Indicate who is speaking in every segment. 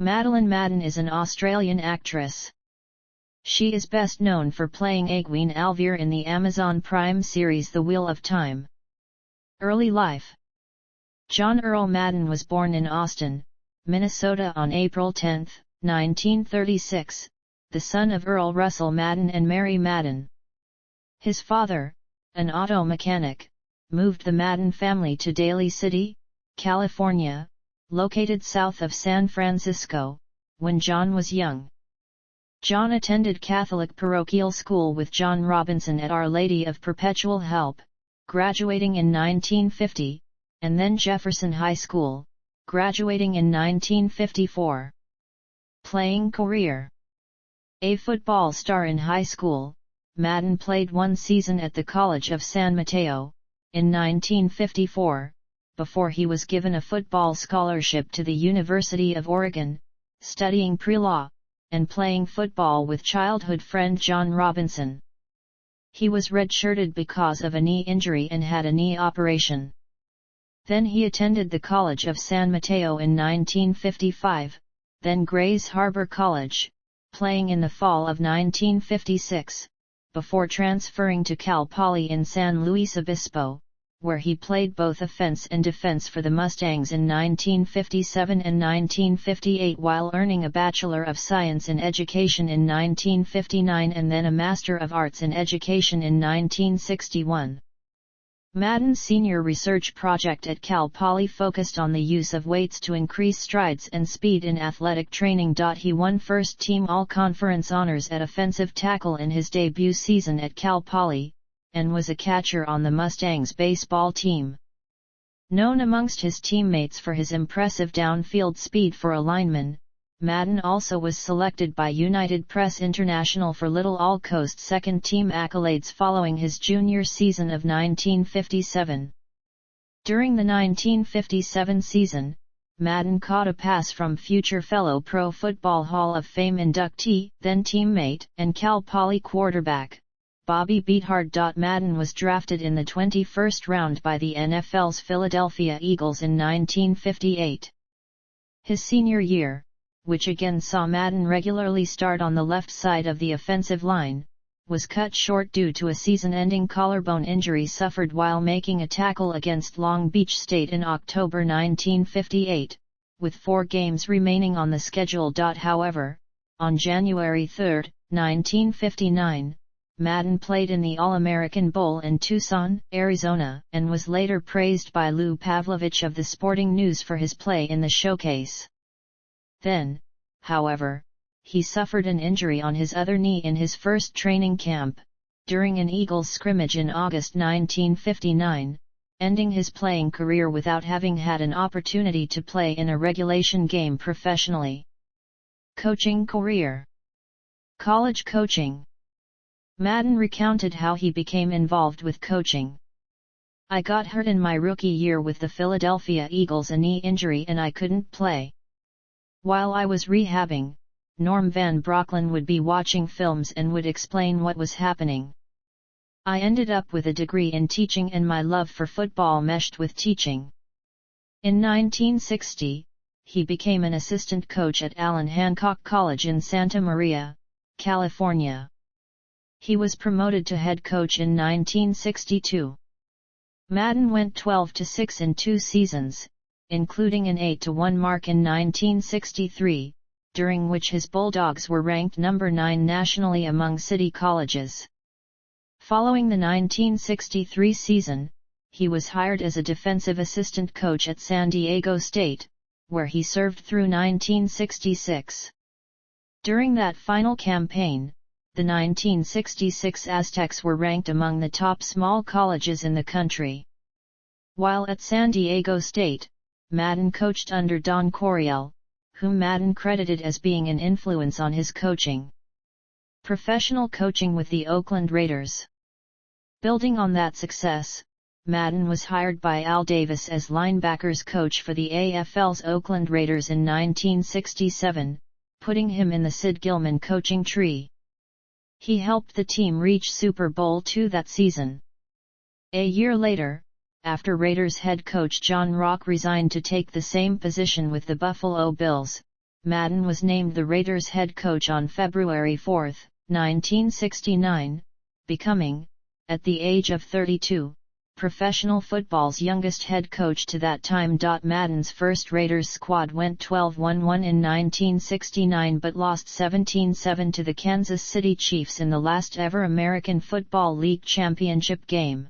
Speaker 1: Madeline Madden is an Australian actress. She is best known for playing Egwene Alvear in the Amazon Prime series The Wheel of Time. Early life. John Earl Madden was born in Austin, Minnesota on April 10, 1936, the son of Earl Russell Madden and Mary Madden. His father, an auto mechanic, moved the Madden family to Daly City, California, located south of San Francisco, when John was young. John attended Catholic parochial school with John Robinson at Our Lady of Perpetual Help, graduating in 1950, and then Jefferson High School, graduating in 1954. Playing career. A football star in high school, Madden played one season at the College of San Mateo, in 1954, before he was given a football scholarship to the University of Oregon, studying pre-law, and playing football with childhood friend John Robinson. He was redshirted because of a knee injury and had a knee operation. Then he attended the College of San Mateo in 1955, then Grays Harbor College, playing in the fall of 1956, before transferring to Cal Poly in San Luis Obispo, where he played both offense and defense for the Mustangs in 1957 and 1958 while earning a Bachelor of Science in Education in 1959 and then a Master of Arts in Education in 1961. Madden's senior research project at Cal Poly focused on the use of weights to increase strides and speed in athletic training. He won first-team All-Conference honors at offensive tackle in his debut season at Cal Poly, and was a catcher on the Mustangs baseball team. Known amongst his teammates for his impressive downfield speed for a lineman, Madden also was selected by United Press International for Little All-Coast second-team accolades following his junior season of 1957. During the 1957 season, Madden caught a pass from future fellow Pro Football Hall of Fame inductee, then teammate, and Cal Poly quarterback, Bobby Beathard. Madden was drafted in the 21st round by the NFL's Philadelphia Eagles in 1958. His senior year, which again saw Madden regularly start on the left side of the offensive line, was cut short due to a season-ending collarbone injury suffered while making a tackle against Long Beach State in October 1958, with 4 games remaining on the schedule. However, on January 3, 1959, Madden played in the All-American Bowl in Tucson, Arizona, and was later praised by Lou Pavlovich of the Sporting News for his play in the showcase. Then, however, he suffered an injury on his other knee in his first training camp, during an Eagles scrimmage in August 1959, ending his playing career without having had an opportunity to play in a regulation game professionally. Coaching career. College coaching. Madden recounted how he became involved with coaching. "I got hurt in my rookie year with the Philadelphia Eagles, a knee injury, and I couldn't play. While I was rehabbing, Norm Van Brocklin would be watching films and would explain what was happening. I ended up with a degree in teaching and my love for football meshed with teaching." In 1960, he became an assistant coach at Allen Hancock College in Santa Maria, California. He was promoted to head coach in 1962. Madden went 12-6 in 2 seasons, including an 8-1 mark in 1963, during which his Bulldogs were ranked number 9 nationally among city colleges. Following the 1963 season, he was hired as a defensive assistant coach at San Diego State, where he served through 1966. During that final campaign, the 1966 Aztecs were ranked among the top small colleges in the country. While at San Diego State, Madden coached under Don Coryell, whom Madden credited as being an influence on his coaching. Professional coaching with the Oakland Raiders. Building on that success, Madden was hired by Al Davis as linebackers coach for the AFL's Oakland Raiders in 1967, putting him in the Sid Gilman coaching tree. He helped the team reach Super Bowl II that season. A year later, after Raiders head coach John Rock resigned to take the same position with the Buffalo Bills, Madden was named the Raiders head coach on February 4, 1969, becoming, at the age of 32, professional football's youngest head coach to that time. Madden's first Raiders squad went 12-1-1 in 1969 but lost 17-7 to the Kansas City Chiefs in the last ever American Football League championship game.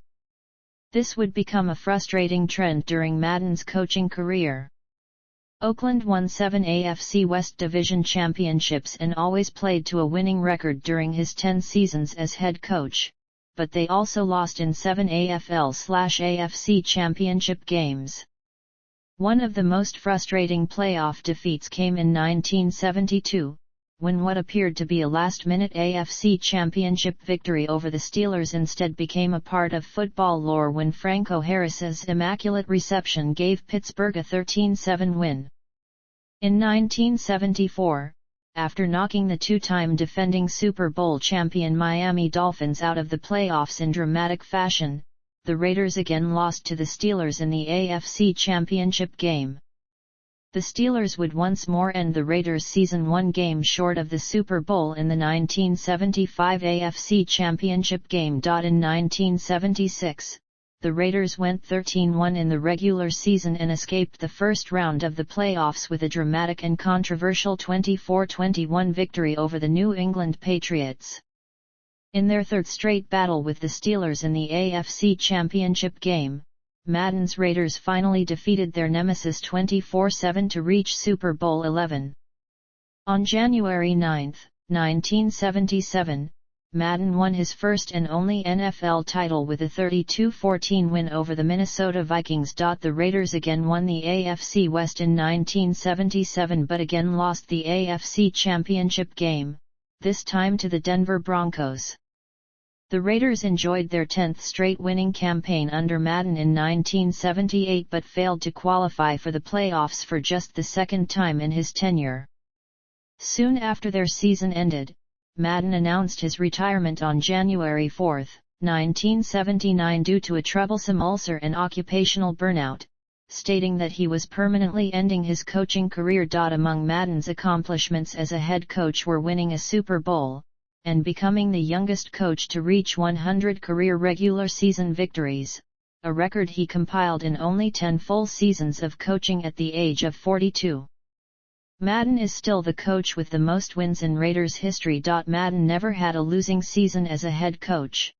Speaker 1: This would become a frustrating trend during Madden's coaching career. Oakland won 7 AFC West Division championships and always played to a winning record during his 10 seasons as head coach, but they also lost in 7 AFL/AFC championship games. One of the most frustrating playoff defeats came in 1972, when what appeared to be a last-minute AFC championship victory over the Steelers instead became a part of football lore when Franco Harris's immaculate reception gave Pittsburgh a 13-7 win. In 1974, after knocking the two-time defending Super Bowl champion Miami Dolphins out of the playoffs in dramatic fashion, the Raiders again lost to the Steelers in the AFC Championship game. The Steelers would once more end the Raiders' season one game short of the Super Bowl in the 1975 AFC Championship game. In 1976, the Raiders went 13-1 in the regular season and escaped the first round of the playoffs with a dramatic and controversial 24-21 victory over the New England Patriots. In their third straight battle with the Steelers in the AFC Championship game, Madden's Raiders finally defeated their nemesis 24-7 to reach Super Bowl XI. On January 9, 1977, Madden won his first and only NFL title with a 32-14 win over the Minnesota Vikings. The Raiders again won the AFC West in 1977 but again lost the AFC Championship game, this time to the Denver Broncos. The Raiders enjoyed their 10th straight winning campaign under Madden in 1978 but failed to qualify for the playoffs for just the second time in his tenure. Soon after their season ended, Madden announced his retirement on January 4, 1979 due to a troublesome ulcer and occupational burnout, stating that he was permanently ending his coaching career. Among Madden's accomplishments as a head coach were winning a Super Bowl, and becoming the youngest coach to reach 100 career regular season victories, a record he compiled in only 10 full seasons of coaching at the age of 42. Madden is still the coach with the most wins in Raiders history. Madden never had a losing season as a head coach.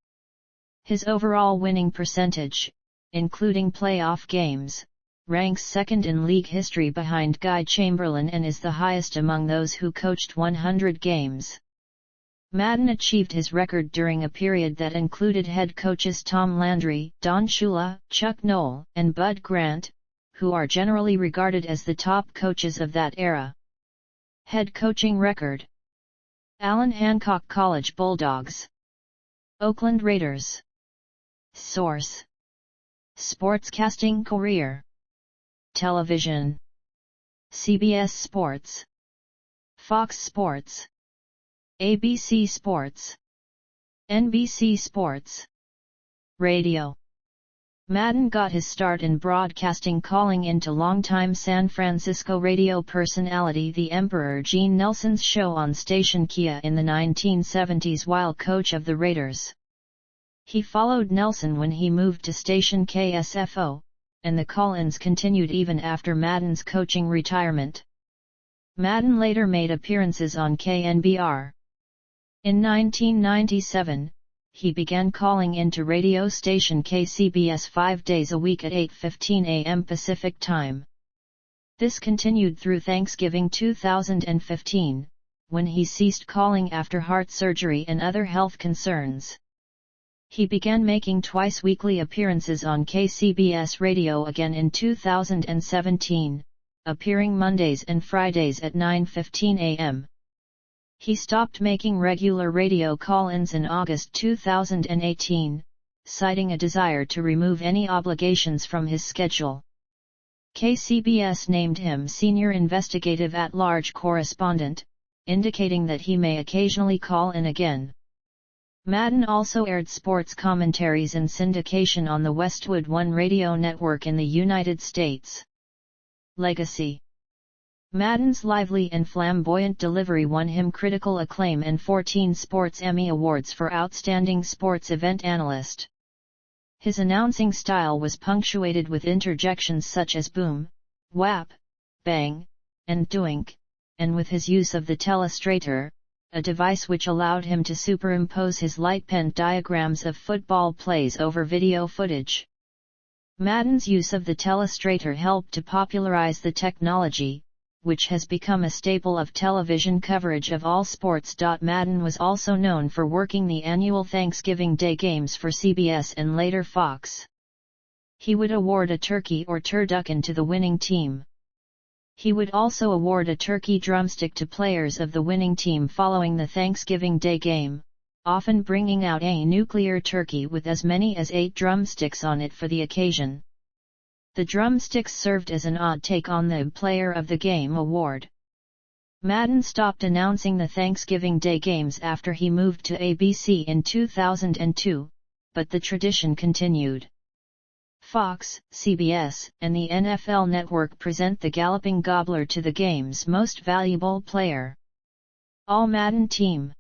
Speaker 1: His overall winning percentage, including playoff games, ranks second in league history behind Guy Chamberlain and is the highest among those who coached 100 games. Madden achieved his record during a period that included head coaches Tom Landry, Don Shula, Chuck Noll, and Bud Grant, who are generally regarded as the top coaches of that era. Head coaching record: Allen Hancock College Bulldogs, Oakland Raiders. Source: Sportscasting Career. Television: CBS Sports, Fox Sports, ABC Sports, NBC Sports. Radio. Madden got his start in broadcasting calling into longtime San Francisco radio personality The Emperor Gene Nelson's show on station Kia in the 1970s while coach of the Raiders. He followed Nelson when he moved to station KSFO, and the call-ins continued even after Madden's coaching retirement. Madden later made appearances on KNBR. In 1997, he began calling into radio station KCBS 5 days a week at 8:15 a.m. Pacific Time. This continued through Thanksgiving 2015, when he ceased calling after heart surgery and other health concerns. He began making twice-weekly appearances on KCBS Radio again in 2017, appearing Mondays and Fridays at 9:15 a.m. He stopped making regular radio call-ins in August 2018, citing a desire to remove any obligations from his schedule. KCBS named him Senior Investigative at-Large Correspondent, indicating that he may occasionally call in again. Madden also aired sports commentaries in syndication on the Westwood One radio network in the United States. Legacy. Madden's lively and flamboyant delivery won him critical acclaim and 14 Sports Emmy Awards for Outstanding Sports Event Analyst. His announcing style was punctuated with interjections such as boom, whap, bang, and doink, and with his use of the telestrator, a device which allowed him to superimpose his light-pen diagrams of football plays over video footage. Madden's use of the telestrator helped to popularize the technology, which has become a staple of television coverage of all sports. Madden was also known for working the annual Thanksgiving Day games for CBS and later Fox. He would award a turkey or turducken to the winning team. He would also award a turkey drumstick to players of the winning team following the Thanksgiving Day game, often bringing out a nuclear turkey with as many as 8 drumsticks on it for the occasion. The drumsticks served as an odd take on the Player of the Game award. Madden stopped announcing the Thanksgiving Day games after he moved to ABC in 2002, but the tradition continued. Fox, CBS, and the NFL Network present the Galloping Gobbler to the game's most valuable player. All-Madden Team.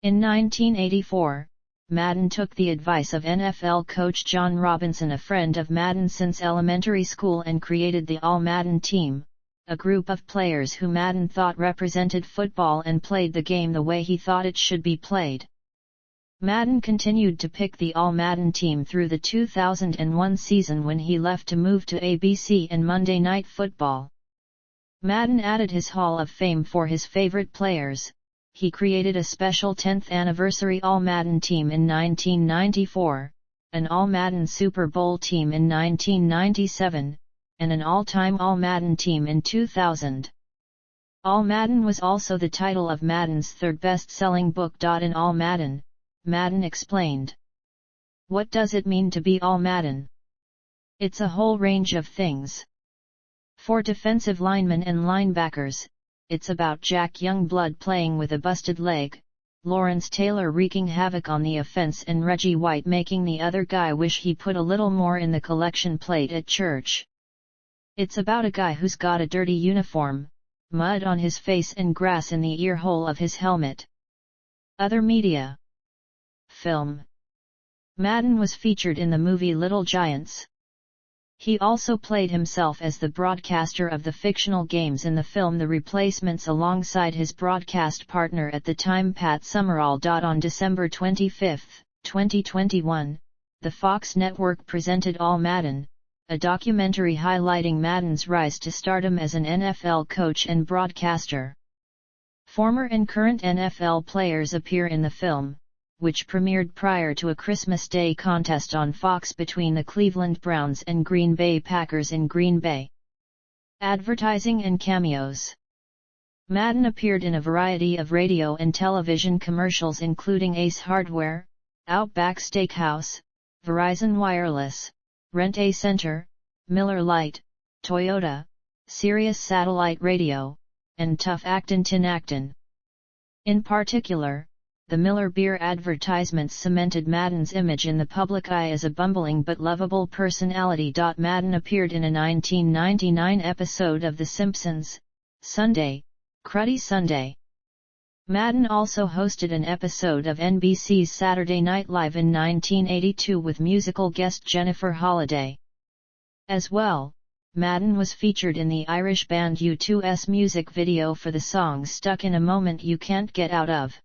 Speaker 1: In 1984, Madden took the advice of NFL coach John Robinson, a friend of Madden since elementary school, and created the All-Madden Team, a group of players who Madden thought represented football and played the game the way he thought it should be played. Madden continued to pick the All-Madden Team through the 2001 season when he left to move to ABC and Monday Night Football. Madden added his Hall of Fame for his favorite players. He created a special 10th anniversary All-Madden Team in 1994, an All-Madden Super Bowl team in 1997, and an all-time All-Madden team in 2000. All-Madden was also the title of Madden's third best-selling book. In All-Madden, Madden explained. What does it mean to be All-Madden? It's a whole range of things. For defensive linemen and linebackers, it's about Jack Youngblood playing with a busted leg, Lawrence Taylor wreaking havoc on the offense, and Reggie White making the other guy wish he put a little more in the collection plate at church. It's about a guy who's got a dirty uniform, mud on his face and grass in the ear hole of his helmet. Other media. Film. Madden was featured in the movie Little Giants. He also played himself as the broadcaster of the fictional games in the film The Replacements alongside his broadcast partner at the time, Pat Summerall. On December 25, 2021, the Fox network presented All-Madden, a documentary highlighting Madden's rise to stardom as an NFL coach and broadcaster. Former and current NFL players appear in the film, which premiered prior to a Christmas Day contest on Fox between the Cleveland Browns and Green Bay Packers in Green Bay. Advertising and cameos. Madden appeared in a variety of radio and television commercials including Ace Hardware, Outback Steakhouse, Verizon Wireless, Rent-A-Center, Miller Lite, Toyota, Sirius Satellite Radio, and Tough Actin' Tin Actin'. In particular, the Miller beer advertisements cemented Madden's image in the public eye as a bumbling but lovable personality. Madden appeared in a 1999 episode of The Simpsons, Sunday, Cruddy Sunday. Madden also hosted an episode of NBC's Saturday Night Live in 1982 with musical guest Jennifer Holliday. As well, Madden was featured in the Irish band U2's music video for the song Stuck in a Moment You Can't Get Out Of.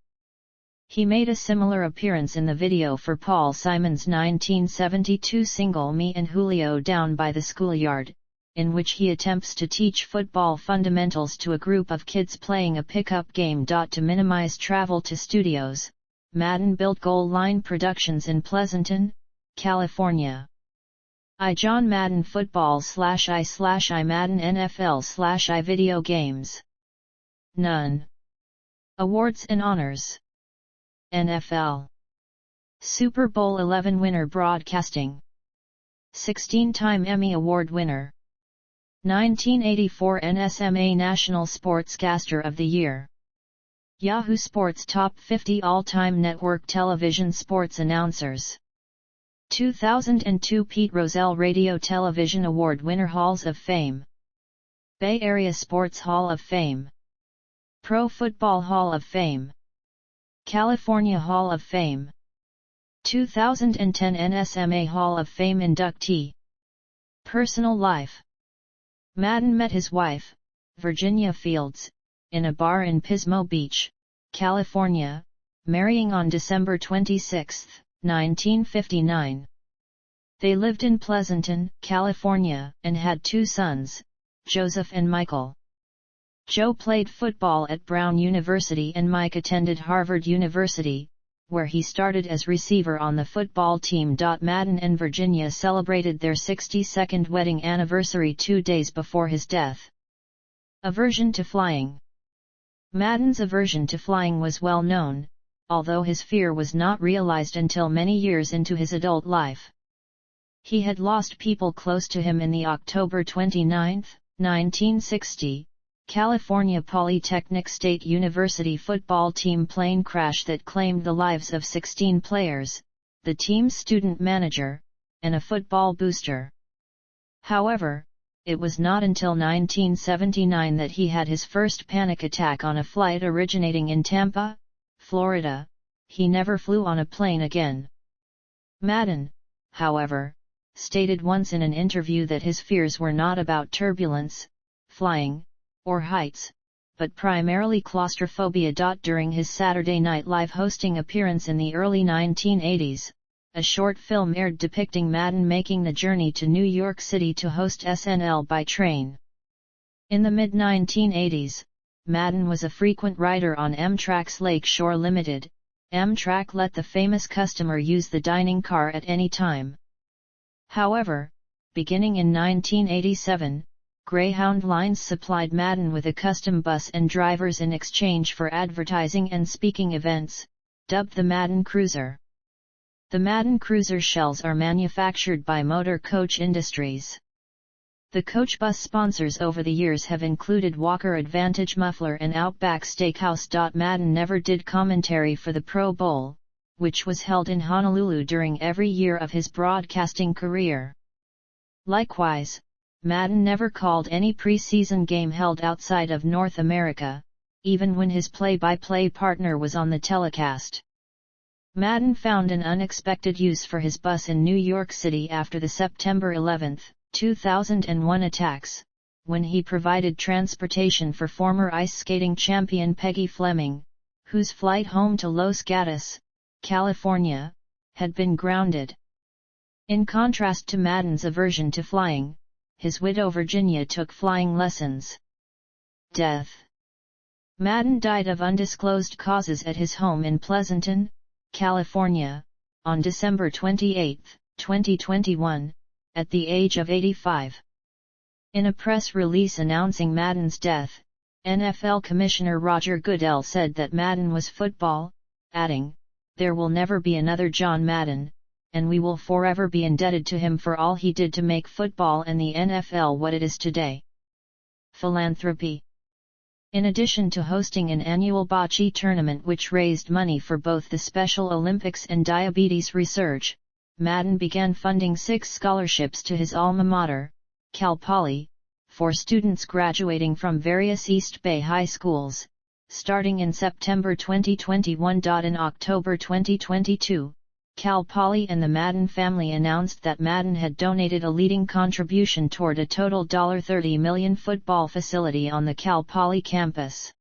Speaker 1: He made a similar appearance in the video for Paul Simon's 1972 single Me and Julio Down by the Schoolyard, in which he attempts to teach football fundamentals to a group of kids playing a pickup game. To minimize travel to studios, Madden built Goal Line Productions in Pleasanton, California. John Madden Football /I Madden NFL /I Video Games. None. Awards and honors. NFL. Super Bowl XI winner broadcasting. 16-time Emmy Award winner. 1984 NSMA National Sportscaster of the Year. Yahoo Sports Top 50 All-Time Network Television Sports Announcers. 2002 Pete Rozelle Radio Television Award winner Halls of Fame. Bay Area Sports Hall of Fame, Pro Football Hall of Fame, California Hall of Fame, 2010 NSMA Hall of Fame inductee. Personal life. Madden met his wife, Virginia Fields, in a bar in Pismo Beach, California, marrying on December 26, 1959. They lived in Pleasanton, California, and had 2 sons, Joseph and Michael. Joe played football at Brown University and Mike attended Harvard University, where he started as receiver on the football team. Madden and Virginia celebrated their 62nd wedding anniversary 2 days before his death. Aversion to flying. Madden's aversion to flying was well known, although his fear was not realized until many years into his adult life. He had lost people close to him in the October 29, 1960, California Polytechnic State University football team plane crash that claimed the lives of 16 players, the team's student manager, and a football booster. However, it was not until 1979 that he had his first panic attack on a flight originating in Tampa, Florida. He never flew on a plane again. Madden, however, stated once in an interview that his fears were not about turbulence, flying, or heights, but primarily claustrophobia. During his Saturday Night Live hosting appearance in the early 1980s, a short film aired depicting Madden making the journey to New York City to host SNL by train. In the mid-1980s, Madden was a frequent rider on Amtrak's Lake Shore Limited. Amtrak let the famous customer use the dining car at any time. However, beginning in 1987, Greyhound Lines supplied Madden with a custom bus and drivers in exchange for advertising and speaking events, dubbed the Madden Cruiser. The Madden Cruiser shells are manufactured by Motor Coach Industries. The coach bus sponsors over the years have included Walker Advantage Muffler and Outback Steakhouse. Madden never did commentary for the Pro Bowl, which was held in Honolulu during every year of his broadcasting career. Likewise, Madden never called any preseason game held outside of North America, even when his play-by-play partner was on the telecast. Madden found an unexpected use for his bus in New York City after the September 11, 2001 attacks, when he provided transportation for former ice skating champion Peggy Fleming, whose flight home to Los Gatos, California, had been grounded. In contrast to Madden's aversion to flying, his widow Virginia took flying lessons. Death. Madden died of undisclosed causes at his home in Pleasanton, California, on December 28, 2021, at the age of 85. In a press release announcing Madden's death, NFL Commissioner Roger Goodell said that Madden was football, adding, "There will never be another John Madden, and we will forever be indebted to him for all he did to make football and the NFL what it is today." Philanthropy. In addition to hosting an annual bocce tournament which raised money for both the Special Olympics and diabetes research, Madden began funding 6 scholarships to his alma mater, Cal Poly, for students graduating from various East Bay high schools, starting in September 2021. In October 2022, Cal Poly and the Madden family announced that Madden had donated a leading contribution toward a total $30 million football facility on the Cal Poly campus.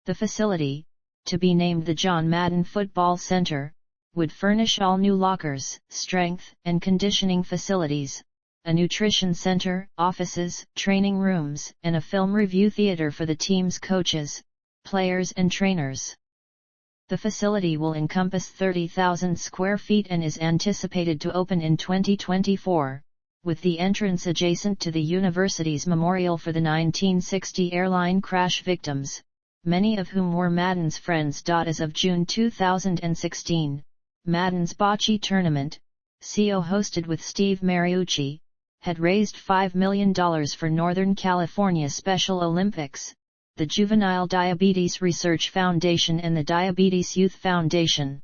Speaker 1: The facility, to be named the John Madden Football Center, would furnish all new lockers, strength and conditioning facilities, a nutrition center, offices, training rooms, and a film review theater for the team's coaches, players and trainers. The facility will encompass 30,000 square feet and is anticipated to open in 2024, with the entrance adjacent to the university's memorial for the 1960 airline crash victims, many of whom were Madden's friends. As of June 2016, Madden's bocce tournament, co-hosted with Steve Mariucci, had raised $5 million for Northern California Special Olympics, the Juvenile Diabetes Research Foundation and the Diabetes Youth Foundation.